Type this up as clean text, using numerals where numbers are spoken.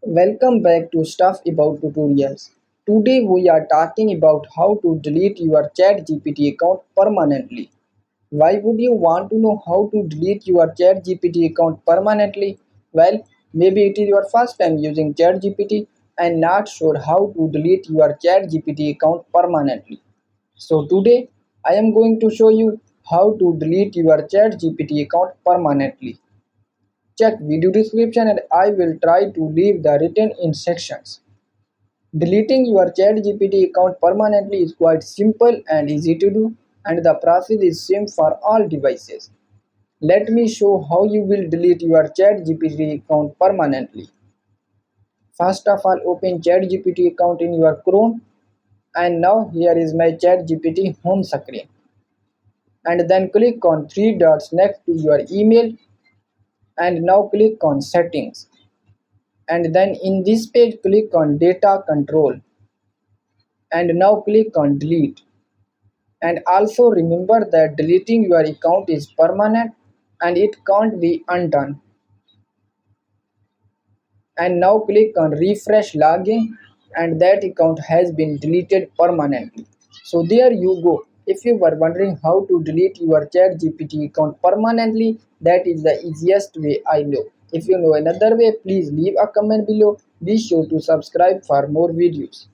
Welcome back to Stuff About Tutorials. Today we are talking about how to delete your ChatGPT account permanently. Why would you want to know how to delete your ChatGPT account permanently? Well, maybe it is your first time using ChatGPT and not sure how to delete your ChatGPT account permanently. So today I am going to show you how to delete your ChatGPT account permanently. Check video description and I will try to leave the written instructions. Deleting your ChatGPT account permanently is quite simple and easy to do, and the process is same for all devices. Let me show how you will delete your ChatGPT account permanently. First of all, open ChatGPT account in your Chrome, and now here is my ChatGPT home screen. And then click on three dots next to your email, and now click on settings. And then in this page click on data control, and now click on delete. And also remember that deleting your account is permanent and it can't be undone. And now click on refresh login, and that account has been deleted permanently. So there you go. If you were wondering how to delete your ChatGPT account permanently, that is the easiest way I know. If you know another way, please leave a comment below. Be sure to subscribe for more videos.